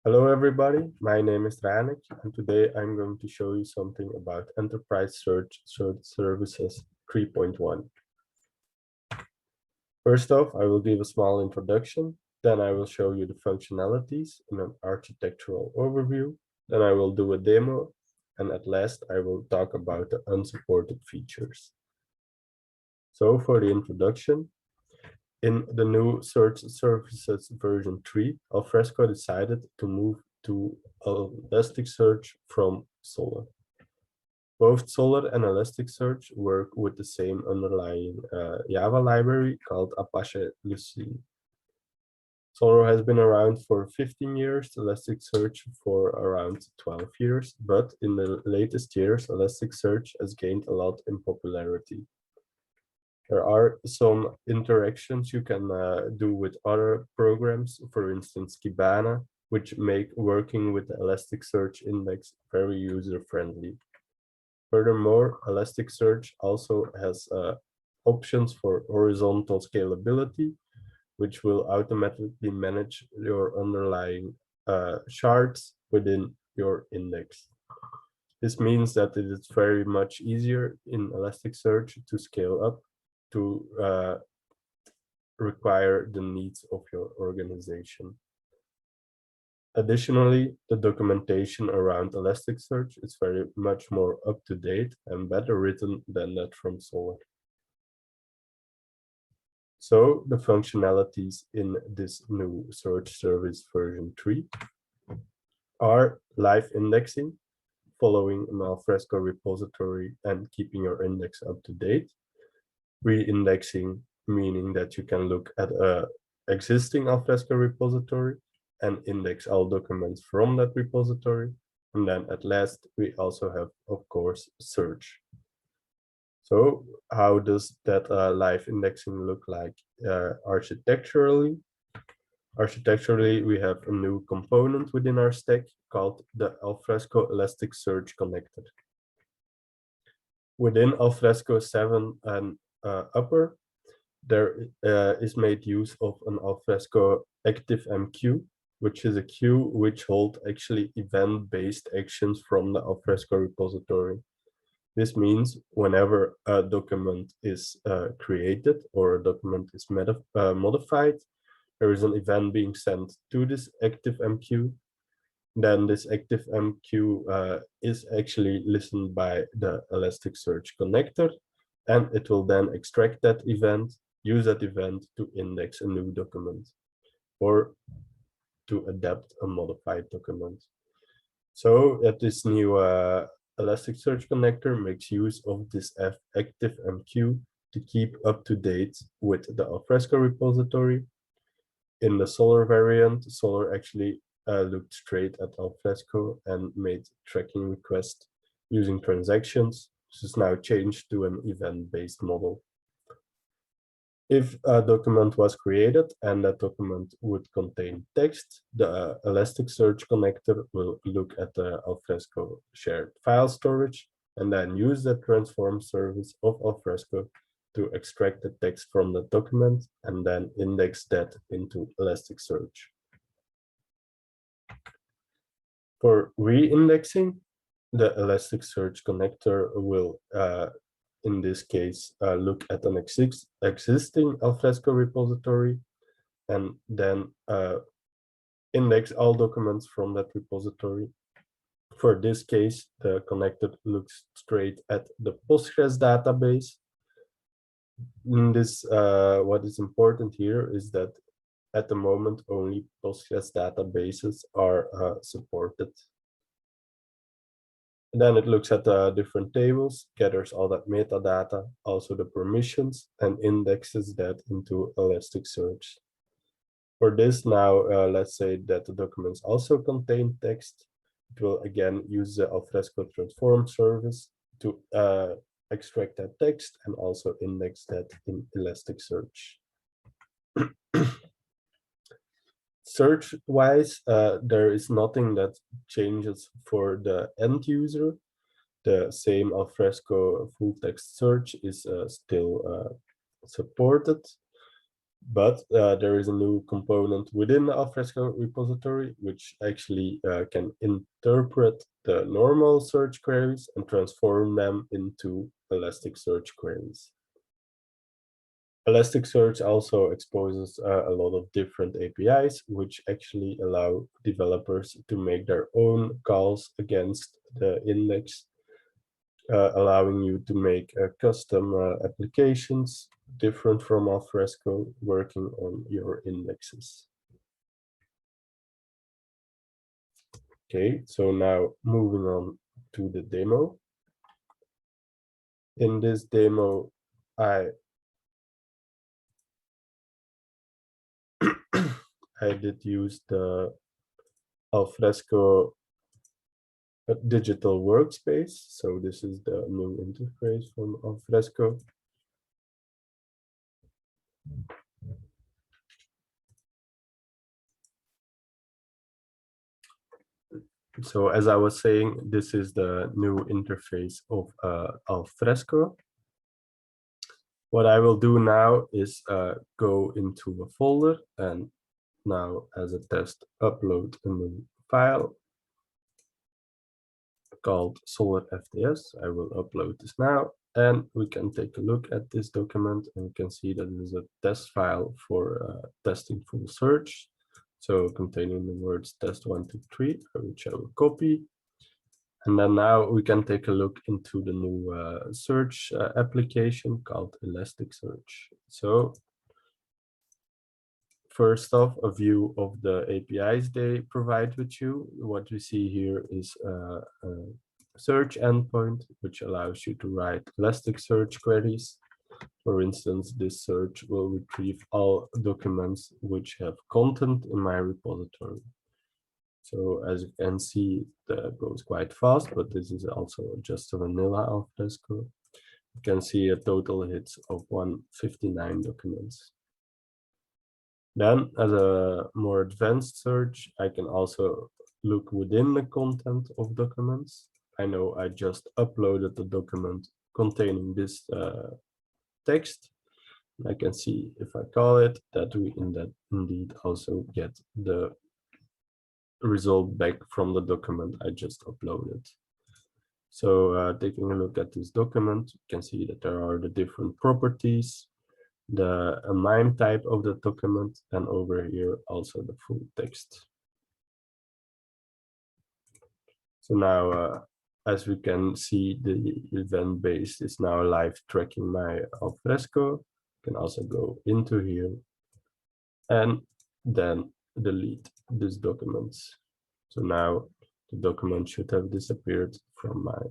Hello everybody, my name is Ranik and today I'm going to show you something about Enterprise Search Services 3.1. First off, I will give a small introduction, then I will show you the functionalities in an architectural overview, then I will do a demo, and at last I will talk about the unsupported features. So for the introduction, in the new Search Services version 3, Alfresco decided to move to Elasticsearch from Solr. Both Solr and Elasticsearch work with the same underlying Java library called Apache Lucene. Solr has been around for 15 years, Elasticsearch for around 12 years, but in the latest years, Elasticsearch has gained a lot in popularity. There are some interactions you can do with other programs, for instance, Kibana, which make working with the Elasticsearch index very user-friendly. Furthermore, Elasticsearch also has options for horizontal scalability, which will automatically manage your underlying shards within your index. This means that it is very much easier in Elasticsearch to scale up to require the needs of your organization. Additionally, the documentation around Elasticsearch is very much more up-to-date and better written than that from Solr. So the functionalities in this new search service version 3 are live indexing, following an Alfresco repository and keeping your index up to date. Re-indexing, meaning that you can look at an existing Alfresco repository and index all documents from that repository. And then at last, we also have, of course, search. So how does that live indexing look like architecturally? Architecturally, we have a new component within our stack called the Alfresco Elasticsearch connector. Within Alfresco 7 and upper, there is made use of an Alfresco ActiveMQ, which is a queue which holds actually event-based actions from the Alfresco repository. This means whenever a document is created or a document is modified, there is an event being sent to this ActiveMQ. Then this ActiveMQ is actually listened by the Elasticsearch connector, and it will then extract that event, use that event to index a new document or to adapt a modified document. So that this new Elasticsearch connector makes use of this ActiveMQ to keep up to date with the Alfresco repository. In the Solr variant, Solr actually looked straight at Alfresco and made tracking requests using transactions. This is now changed to an event-based model. If a document was created and that document would contain text, the Elasticsearch connector will look at the Alfresco shared file storage and then use the transform service of Alfresco to extract the text from the document and then index that into Elasticsearch. For re-indexing, the Elasticsearch connector will in this case, look at an existing Alfresco repository and then index all documents from that repository. For this case, the connector looks straight at the Postgres database. In this, what is important here is that at the moment, only Postgres databases are supported. And then it looks at the different tables, gathers all that metadata, also the permissions, and indexes that into Elasticsearch. For this now, let's say that the documents also contain text. It will again use the Alfresco transform service to extract that text and also index that in Elasticsearch. Search-wise, there is nothing that changes for the end user. The same Alfresco full text search is still supported. But there is a new component within the Alfresco repository, which actually can interpret the normal search queries and transform them into Elasticsearch queries. Elasticsearch also exposes a lot of different APIs, which actually allow developers to make their own calls against the index, allowing you to make custom applications different from Alfresco working on your indexes. Okay, so now moving on to the demo. In this demo, I did use the Alfresco digital workspace. So this is the new interface from Alfresco. So as I was saying, this is the new interface of Alfresco. What I will do now is go into a folder and now as a test upload a new file called Solid FTS. I will upload this now and we can take a look at this document and we can see that it is a test file for testing full search. So containing the words test123, which I will copy. And then now we can take a look into the new search application called Elasticsearch. So first off, a view of the APIs they provide with you. What we see here is a search endpoint, which allows you to write Elasticsearch queries. For instance, this search will retrieve all documents which have content in my repository. So as you can see, that goes quite fast, but this is also just a vanilla Alfresco. You can see a total hits of 159 documents. Then as a more advanced search, I can also look within the content of documents. I know I just uploaded the document containing this text. I can see if I call it that we indeed also get the result back from the document I just uploaded. So taking a look at this document, you can see that there are the different properties, the MIME type of the document, and over here also the full text. So now, as we can see, the event base is now live tracking my Alfresco. You can also go into here and then delete this document. So now the document should have disappeared from my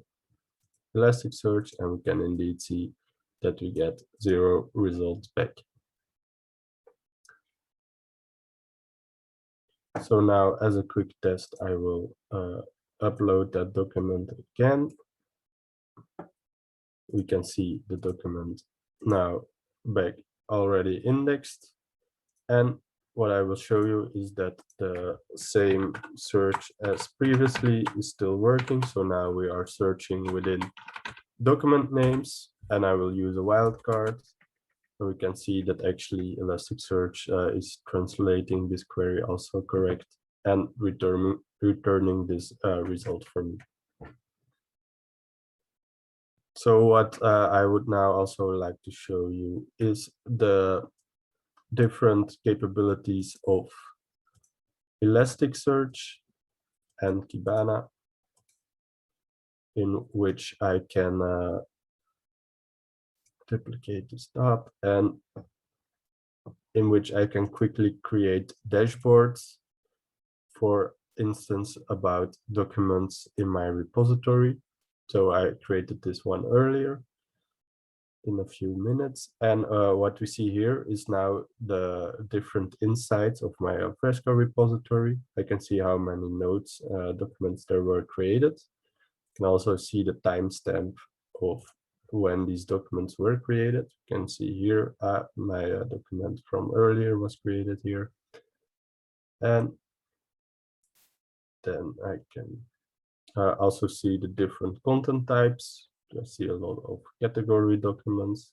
Elasticsearch, and we can indeed see that we get 0 results back. So now as a quick test, I will upload that document again. We can see the document now back already indexed. And what I will show you is that the same search as previously is still working. So now we are searching within document names, and I will use a wildcard. And we can see that actually Elasticsearch is translating this query also correct and returning this result for me. So what I would now also like to show you is the different capabilities of Elasticsearch and Kibana, in which I can duplicate this tab, and in which I can quickly create dashboards, for instance, about documents in my repository. So I created this one earlier in a few minutes. And what we see here is now the different insights of my Alfresco repository. I can see how many nodes, documents there were created. You can also see the timestamp of when these documents were created. You can see here my document from earlier was created here. And then I can also see the different content types. I see a lot of category documents.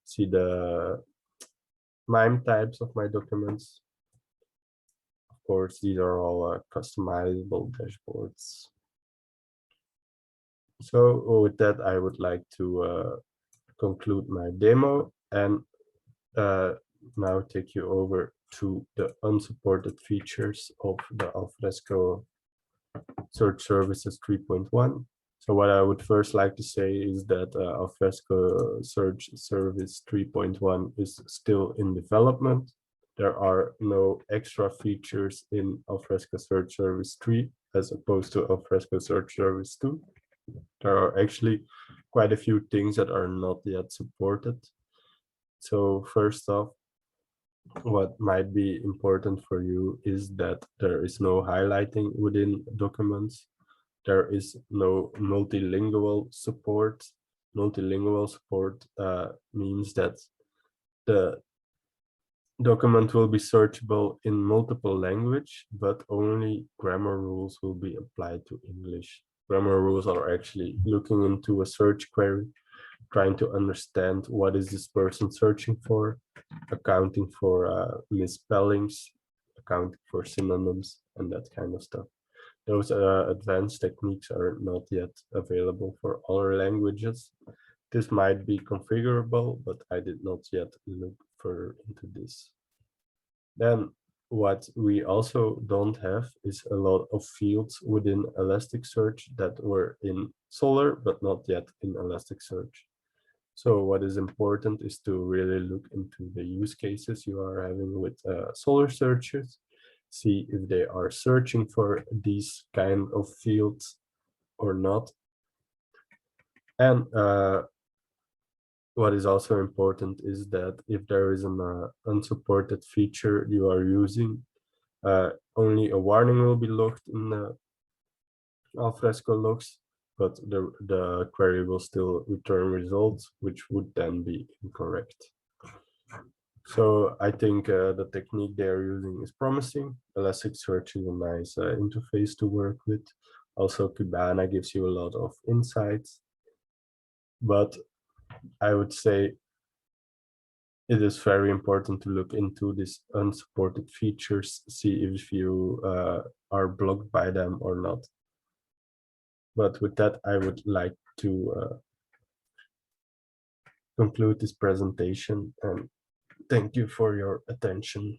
See the MIME types of my documents. Of course, these are all customizable dashboards. So with that, I would like to conclude my demo and now take you over to the unsupported features of the Alfresco Search Services 3.1. So what I would first like to say is that Alfresco Search Service 3.1 is still in development. There are no extra features in Alfresco Search Service 3 as opposed to Alfresco Search Service 2. There are actually quite a few things that are not yet supported. So first off, what might be important for you is that there is no highlighting within documents. There is no multilingual support. Multilingual support means that the document will be searchable in multiple language, but only grammar rules will be applied to English. Grammar rules are actually looking into a search query, trying to understand what is this person searching for, accounting for misspellings, accounting for synonyms, and that kind of stuff. Those advanced techniques are not yet available for other languages. This might be configurable, but I did not yet look further into this. Then what we also don't have is a lot of fields within Elasticsearch that were in Solr, but not yet in Elasticsearch. So what is important is to really look into the use cases you are having with Solr searches, see if they are searching for these kind of fields or not. And what is also important is that if there is an unsupported feature you are using, only a warning will be logged in the Alfresco logs, but the query will still return results, which would then be incorrect. So I think the technique they're using is promising. Elasticsearch is a nice interface to work with. Also, Kibana gives you a lot of insights. But I would say it is very important to look into these unsupported features, see if you are blocked by them or not. But with that, I would like to conclude this presentation and thank you for your attention.